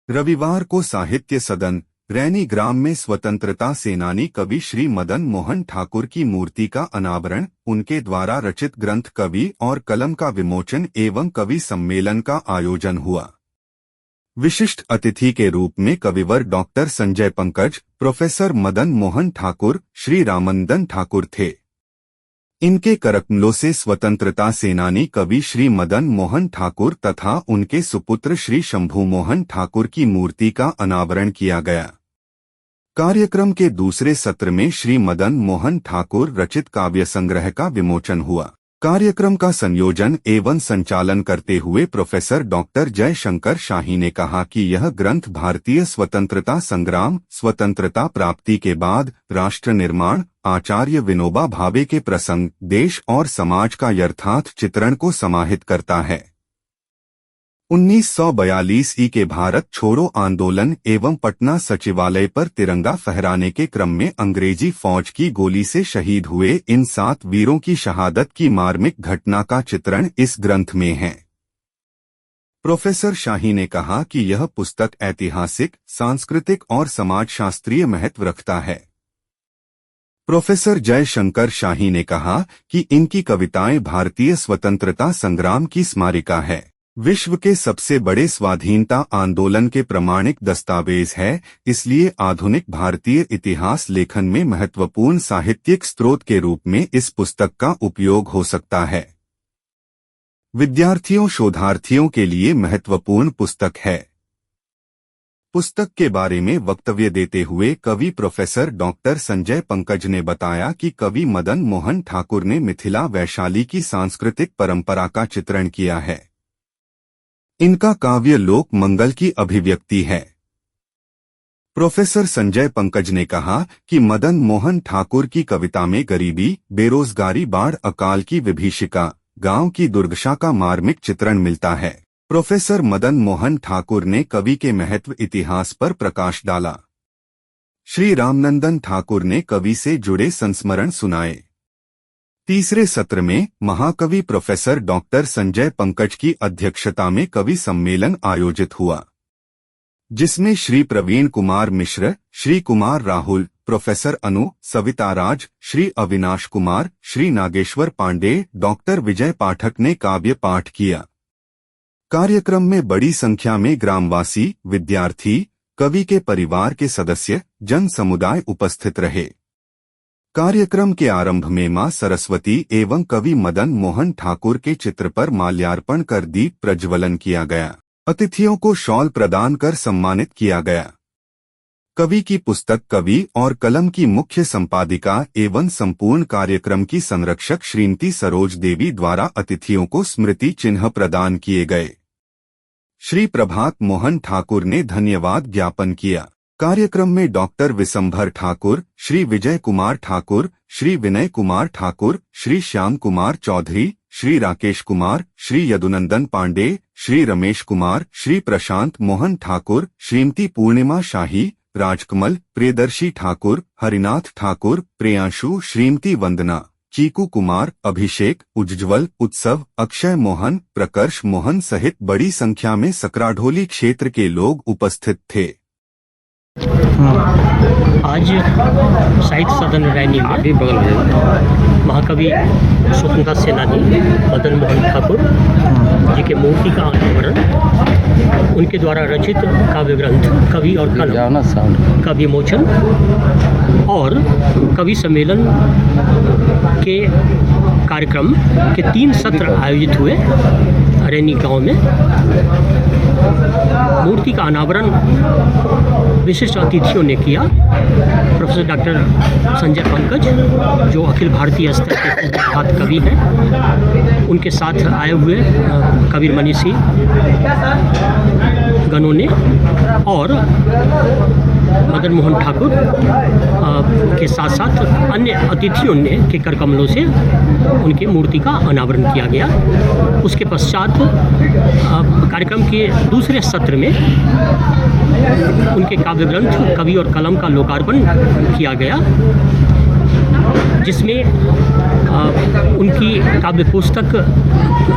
रविवार को साहित्य सदन रैनी ग्राम में स्वतंत्रता सेनानी कवि श्री मदन मोहन ठाकुर की मूर्ति का अनावरण, उनके द्वारा रचित ग्रंथ कवि और कलम का विमोचन एवं कवि सम्मेलन का आयोजन हुआ। विशिष्ट अतिथि के रूप में कविवर डॉक्टर संजय पंकज, प्रोफेसर मदन मोहन ठाकुर, श्री रामनंदन ठाकुर थे। इनके करकमलों से स्वतंत्रता सेनानी कवि श्री मदन मोहन ठाकुर तथा उनके सुपुत्र श्री शंभू मोहन ठाकुर की मूर्ति का अनावरण किया गया। कार्यक्रम के दूसरे सत्र में श्री मदन मोहन ठाकुर रचित काव्य संग्रह का विमोचन हुआ। कार्यक्रम का संयोजन एवं संचालन करते हुए प्रोफेसर डॉक्टर जयशंकर शाही ने कहा कि यह ग्रंथ भारतीय स्वतंत्रता संग्राम, स्वतंत्रता प्राप्ति के बाद राष्ट्र निर्माण, आचार्य विनोबा भावे के प्रसंग, देश और समाज का यथार्थ चित्रण को समाहित करता है। 1942 के भारत छोड़ो आंदोलन एवं पटना सचिवालय पर तिरंगा फहराने के क्रम में अंग्रेजी फौज की गोली से शहीद हुए इन 7 वीरों की शहादत की मार्मिक घटना का चित्रण इस ग्रंथ में है। प्रोफेसर शाही ने कहा कि यह पुस्तक ऐतिहासिक, सांस्कृतिक और समाजशास्त्रीय महत्व रखता है। प्रोफेसर जयशंकर शाही ने कहा कि इनकी कविताएं भारतीय स्वतंत्रता संग्राम की स्मारिका है, विश्व के सबसे बड़े स्वाधीनता आंदोलन के प्रमाणिक दस्तावेज है, इसलिए आधुनिक भारतीय इतिहास लेखन में महत्वपूर्ण साहित्यिक स्रोत के रूप में इस पुस्तक का उपयोग हो सकता है। विद्यार्थियों, शोधार्थियों के लिए महत्वपूर्ण पुस्तक है। पुस्तक के बारे में वक्तव्य देते हुए कवि प्रोफेसर डॉक्टर संजय पंकज ने बताया कि कवि मदन मोहन ठाकुर ने मिथिला वैशाली की सांस्कृतिक परंपरा का चित्रण किया है। इनका काव्य लोक मंगल की अभिव्यक्ति है। प्रोफेसर संजय पंकज ने कहा कि मदन मोहन ठाकुर की कविता में गरीबी, बेरोजगारी, बाढ़, अकाल की विभीषिका, गांव की दुर्दशा का मार्मिक चित्रण मिलता है। प्रोफेसर मदन मोहन ठाकुर ने कवि के महत्व इतिहास पर प्रकाश डाला। श्री रामनंदन ठाकुर ने कवि से जुड़े संस्मरण सुनाए। तीसरे सत्र में महाकवि प्रोफेसर डॉक्टर संजय पंकज की अध्यक्षता में कवि सम्मेलन आयोजित हुआ, जिसमें श्री प्रवीण कुमार मिश्र, श्री कुमार राहुल, प्रोफेसर अनु, सविता राज, श्री अविनाश कुमार, श्री नागेश्वर पांडे, डॉक्टर विजय पाठक ने काव्य पाठ किया। कार्यक्रम में बड़ी संख्या में ग्रामवासी, विद्यार्थी, कवि के परिवार के सदस्य, जन समुदाय उपस्थित रहे। कार्यक्रम के आरंभ में मां सरस्वती एवं कवि मदन मोहन ठाकुर के चित्र पर माल्यार्पण कर दीप प्रज्वलन किया गया। अतिथियों को शॉल प्रदान कर सम्मानित किया गया। कवि की पुस्तक कवि और कलम की मुख्य संपादिका एवं संपूर्ण कार्यक्रम की संरक्षक श्रीमती सरोज देवी द्वारा अतिथियों को स्मृति चिन्ह प्रदान किए गए। श्री प्रभात मोहन ठाकुर ने धन्यवाद ज्ञापन किया। कार्यक्रम में डॉक्टर विशंभर ठाकुर, श्री विजय कुमार ठाकुर, श्री विनय कुमार ठाकुर, श्री श्याम कुमार चौधरी, श्री राकेश कुमार, श्री यदुनंदन पांडे, श्री रमेश कुमार, श्री प्रशांत मोहन ठाकुर, श्रीमती पूर्णिमा शाही, राजकमल, प्रियदर्शी ठाकुर, हरिनाथ ठाकुर, प्रियांशु, श्रीमती वंदना, चीकू कुमार, अभिषेक, उज्ज्वल, उत्सव, अक्षय मोहन, प्रकर्ष मोहन सहित बड़ी संख्या में सकराढोली क्षेत्र के लोग उपस्थित थे। आज साहित्य सदन रैनी में महाकवि स्वतंत्रता सेनानी मदन मोहन ठाकुर जी के मूर्ति का अनावरण, उनके द्वारा रचित काव्य ग्रंथ कवि और कलम का विमोचन और कवि सम्मेलन के कार्यक्रम के 3 सत्र आयोजित हुए रैनी गांव में। मूर्ति का अनावरण विशिष्ट अतिथियों ने किया। प्रोफेसर डॉक्टर संजय पंकज जो अखिल भारतीय स्तर के विख्यात कवि हैं, उनके साथ आए हुए कबीर मनीषी गणों ने और मदन मोहन ठाकुर के साथ साथ अन्य अतिथियों ने के करकमलों से उनकी मूर्ति का अनावरण किया गया। उसके पश्चात कार्यक्रम के दूसरे सत्र में उनके काव्य ग्रंथ कवि और कलम का लोकार्पण किया गया। जिसमें उनकी काव्य पुस्तक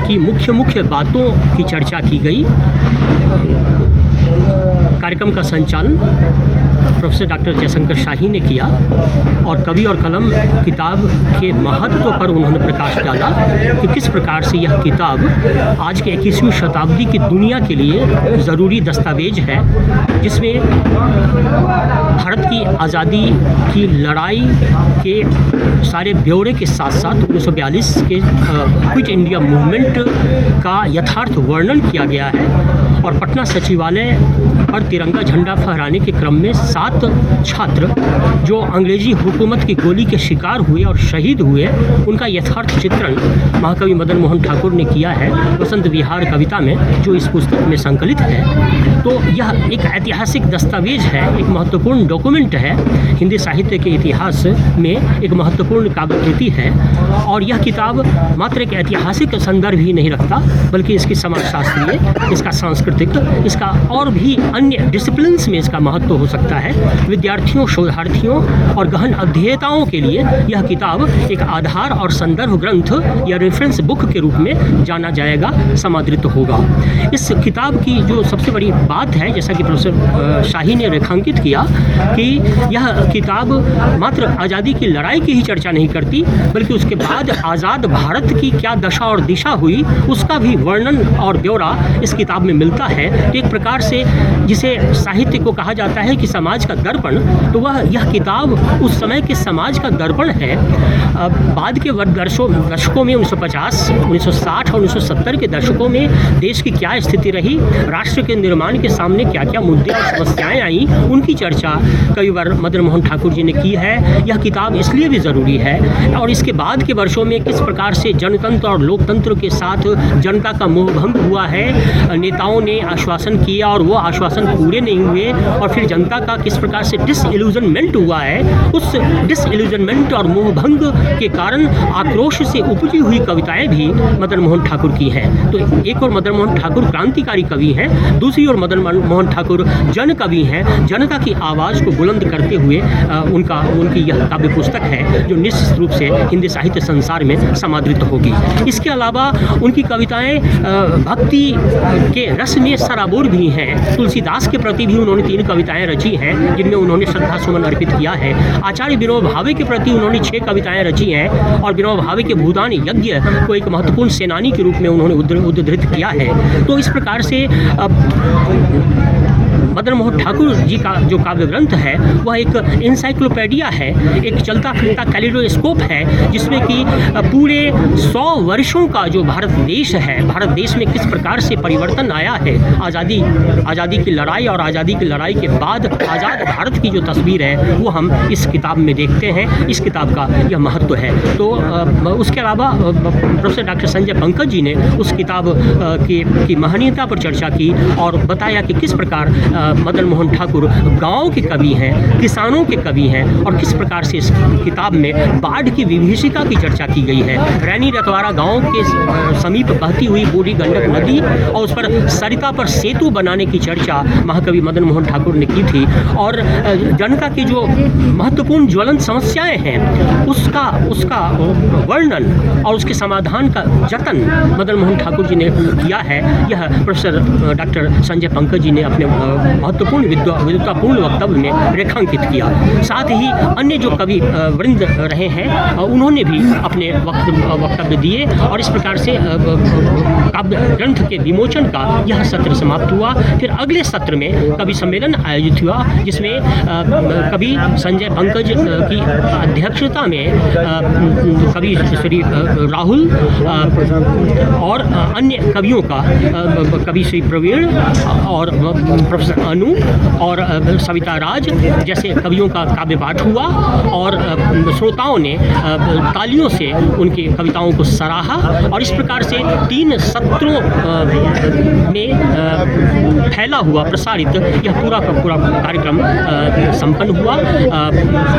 की मुख्य बातों की चर्चा की गई। कार्यक्रम का संचालन प्रोफेसर डॉक्टर जयशंकर शाही ने किया और कवि और कलम किताब के महत्व पर उन्होंने प्रकाश डाला कि किस प्रकार से यह किताब आज के 21वीं शताब्दी की दुनिया के लिए ज़रूरी दस्तावेज है, जिसमें भारत की आज़ादी की लड़ाई के सारे ब्यौरे के साथ साथ 1942 के क्विट इंडिया मूवमेंट का यथार्थ वर्णन किया गया है। और पटना सचिवालय पर तिरंगा झंडा फहराने के क्रम में 7 छात्र जो अंग्रेजी हुकूमत की गोली के शिकार हुए और शहीद हुए, उनका यथार्थ चित्रण महाकवि मदन मोहन ठाकुर ने किया है वसंत विहार कविता में, जो इस पुस्तक में संकलित है। तो यह एक ऐतिहासिक दस्तावेज है, एक महत्वपूर्ण डॉक्यूमेंट है, हिंदी साहित्य के इतिहास में एक महत्वपूर्ण काव्य कृति है। और यह किताब मात्र एक ऐतिहासिक संदर्भ ही नहीं रखता, बल्कि इसकी समाजशास्त्रीय, इसका सांस्कृतिक, इसका और भी अन्य डिसिप्लिन्स में इसका महत्व हो सकता है। विद्यार्थियों, शोधार्थियों और गहन अध्येताओं के लिए यह किताब एक आधार और संदर्भ ग्रंथ या रेफरेंस बुक के रूप में जाना जाएगा, समादृत होगा। इस किताब की जो सबसे बड़ी बात है, जैसा कि प्रोफेसर शाही ने रेखांकित किया, कि यह किताब मात्र आज़ादी की लड़ाई की ही चर्चा नहीं करती, बल्कि उसके बाद आज़ाद भारत की क्या दशा और दिशा हुई, उसका भी वर्णन और ब्यौरा इस किताब में मिलता है। एक प्रकार से जिसे साहित्य को कहा जाता है कि समाज का दर्पण, तो वह यह किताब उस समय के समाज का दर्पण है। बाद के दशकों में 1950, 1960 और 1970 के दशकों में देश की क्या स्थिति रही, राष्ट्र के निर्माण के सामने क्या क्या मुद्दे और समस्याएं आई, उनकी चर्चा कविवर मदन मोहन ठाकुर जी ने की है। यह किताब इसलिए भी ज़रूरी है, और इसके बाद के वर्षों में किस प्रकार से जनतंत्र और लोकतंत्र के साथ जनता का मोहभंग हुआ है, नेताओं ने आश्वासन किया और वो आश्वासन पूरे नहीं हुए, और फिर जनता का किस प्रकार से डिसइल्यूजनमेंट हुआ है। उस डिसइल्यूजनमेंट और मोहभंग के कारण आक्रोश से उपजी हुई कविताएं भी मदन मोहन ठाकुर की हैं। तो एक और मदन मोहन ठाकुर क्रांतिकारी कवि हैं, दूसरी ओर मदन मोहन ठाकुर जन कवि हैं। जनता की आवाज़ को बुलंद करते हुए उनकी यह काव्य पुस्तक है, जो निश्चित रूप से हिंदी साहित्य संसार में समादृत होगी। इसके अलावा उनकी कविताएं भक्ति के रस में सराबोर भी हैं। तुलसीदास के प्रति भी उन्होंने 3 कविताएं रची हैं, जिनमें उन्होंने श्रद्धा सुमन अर्पित किया है। आचार्य विनोबा भावे के प्रति उन्होंने 6 कविताएं रची हैं, और विनोबा भावे के भूदान यज्ञ को एक महत्वपूर्ण सेनानी के रूप में उन्होंने उद्धृत किया है। तो इस प्रकार से मदन मोहन ठाकुर जी का जो काव्य ग्रंथ है वह एक इंसाइक्लोपीडिया है, एक चलता फिरता कैलिडोस्कोप है, जिसमें कि पूरे 100 वर्षों का जो भारत देश है, भारत देश में किस प्रकार से परिवर्तन आया है, आज़ादी की लड़ाई और आज़ादी की लड़ाई के बाद आज़ाद भारत की जो तस्वीर है वो हम इस किताब में देखते हैं। इस किताब का यह महत्व है। तो उसके अलावा प्रोफेसर डॉक्टर संजय पंकज जी ने उस किताब की महनीयता पर चर्चा की और बताया कि किस प्रकार मदन मोहन ठाकुर गाँव के कवि हैं, किसानों के कवि हैं, और किस प्रकार से इस किताब में बाढ़ की विभीषिका की चर्चा की गई है। रैनी रतवारा गांव के समीप बहती हुई बूढ़ी गंडक नदी और उस पर सरिता पर सेतु बनाने की चर्चा महाकवि मदन मोहन ठाकुर ने की थी, और जनता की जो महत्वपूर्ण ज्वलंत समस्याएं हैं उसका वर्णन और उसके समाधान का जतन मदन मोहन ठाकुर जी ने किया है। यह प्रोफेसर डॉक्टर संजय पंकज जी ने अपने महत्वपूर्ण विद्वतापूर्ण वक्तव्य में रेखांकित किया। साथ ही अन्य जो कवि वृंद रहे हैं उन्होंने भी अपने वक्तव्य दिए, और इस प्रकार से काव्य ग्रंथ के विमोचन का यह सत्र समाप्त हुआ। फिर अगले सत्र में कवि सम्मेलन आयोजित हुआ, जिसमें कवि संजय पंकज की अध्यक्षता में कवि श्री राहुल और अन्य कवियों का, कवि श्री प्रवीण और प्रोफेसर अनु और सविता राज जैसे कवियों का काव्य पाठ हुआ, और श्रोताओं ने तालियों से उनकी कविताओं को सराहा। और इस प्रकार से 3 सत्र चित्रों में फैला हुआ प्रसारित यह पूरा का पूरा कार्यक्रम संपन्न हुआ।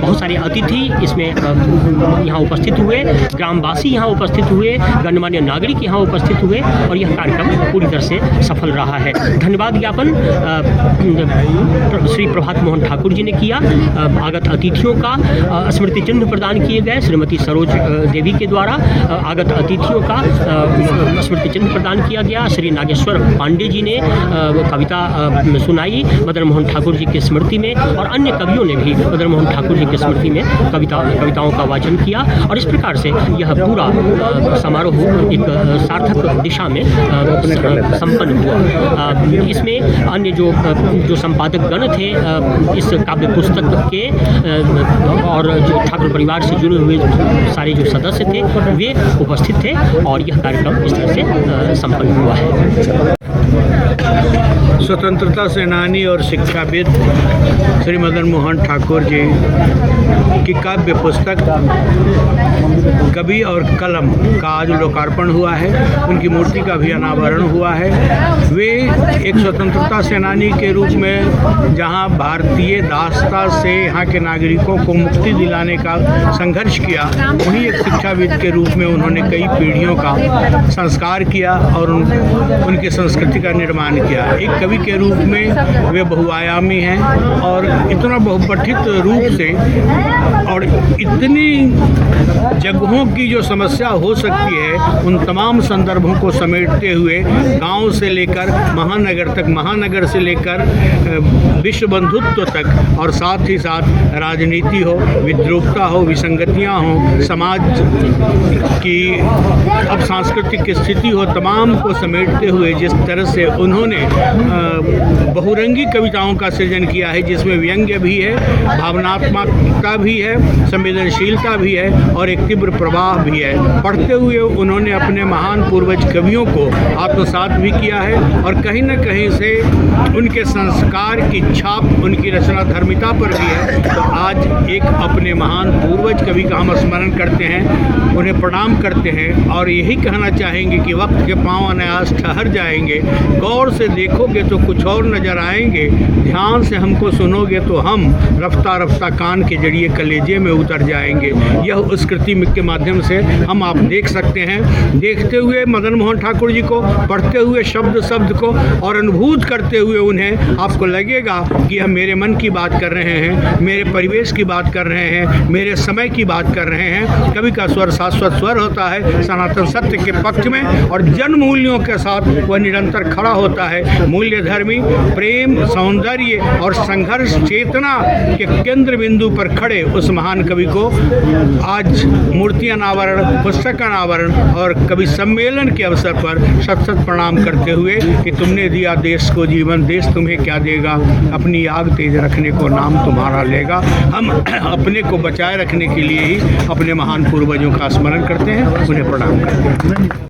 बहुत सारे अतिथि इसमें यहाँ उपस्थित हुए, ग्रामवासी यहाँ उपस्थित हुए, गणमान्य नागरिक यहाँ उपस्थित हुए और यह कार्यक्रम पूरी तरह से सफल रहा है। धन्यवाद ज्ञापन श्री प्रभात मोहन ठाकुर जी ने किया। आगत अतिथियों का स्मृति चिन्ह प्रदान किए गए। श्रीमती सरोज देवी के द्वारा आगत अतिथियों का स्मृति चिन्ह प्रदान किया गया। श्री नागेश्वर पांडे जी ने कविता सुनाई मदन मोहन ठाकुर जी की स्मृति में और अन्य कवियों ने भी मदन मोहन ठाकुर जी की स्मृति में कविताओं का वाचन किया और इस प्रकार से यह पूरा समारोह एक सार्थक दिशा में संपन्न हुआ। इसमें अन्य जो संपादक गण थे इस काव्य पुस्तक के और जो ठाकुर परिवार से जुड़े हुए सारे जो सदस्य थे वे उपस्थित थे और यह कार्यक्रम इस तरह से संपन्न हुआ है। स्वतंत्रता सेनानी और शिक्षाविद श्री मदन मोहन ठाकुर जी की काव्य पुस्तक कवि और कलम का आज लोकार्पण हुआ है। उनकी मूर्ति का भी अनावरण हुआ है। वे एक स्वतंत्रता सेनानी के रूप में जहां भारतीय दासता से यहाँ के नागरिकों को मुक्ति दिलाने का संघर्ष किया, वहीं एक शिक्षाविद के रूप में उन्होंने कई पीढ़ियों का संस्कार किया और उनकी संस्कृति का निर्माण किया। एक कवि के रूप में वे बहुआयामी हैं और इतना बहुपठित रूप से और इतनी जगहों की जो समस्या हो सकती है उन तमाम संदर्भों को समेटते हुए गांव से लेकर महानगर तक, महानगर से लेकर विश्व बंधुत्व तक और साथ ही साथ राजनीति हो, विद्रूपता हो, विसंगतियां हो, समाज की अब सांस्कृतिक स्थिति हो, तमाम को समेटते हुए जिस तरह से उन्होंने बहुरंगी कविताओं का सृजन किया है, जिसमें व्यंग्य भी है, भावनात्मकता भी है, संवेदनशीलता भी है और एक तीव्र प्रवाह भी है। पढ़ते हुए उन्होंने अपने महान पूर्वज कवियों को आत्मसात भी किया है और कहीं न कहीं से उनके संस्कार की छाप उनकी रचना धर्मिता पर भी है। तो आज एक अपने महान पूर्वज कवि का हम स्मरण करते हैं, उन्हें प्रणाम करते हैं और यही कहना चाहेंगे कि वक्त के पांव अनायास ठहर जाएंगे। गौर से देखोगे तो कुछ और नजर आएंगे, ध्यान से हमको सुनोगे तो हम रफ्ता रफ्ता कान के जरिए कलेजे में उतर जाएंगे। यह उस कृति के माध्यम से हम आप देख सकते हैं। देखते हुए मदन मोहन ठाकुर जी को, पढ़ते हुए शब्द शब्द को और अनुभूत करते हुए उन्हें आपको लगेगा कि हम मेरे मन की बात कर रहे हैं, मेरे परिवेश की बात कर रहे हैं, मेरे समय की बात कर रहे हैं। कवि का स्वर शाश्वत स्वर होता है सनातन सत्य के पक्ष में और जन मूल्यों के साथ वह निरंतर खड़ा होता है। मूल्य धर्मी, प्रेम, सौंदर्य और संघर्ष चेतना के केंद्र बिंदु पर खड़े उस महान कवि को आज मूर्ति अनावरण, पुस्तक अनावरण और कवि सम्मेलन के अवसर पर शत शत प्रणाम करते हुए कि तुमने दिया देश को जीवन, देश तुम्हें क्या देगा, अपनी आग तेज रखने को नाम तुम्हारा लेगा। हम अपने को बचाए रखने के लिए ही अपने महान पूर्वजों का स्मरण करते हैं, उन्हें प्रणाम करते हैं।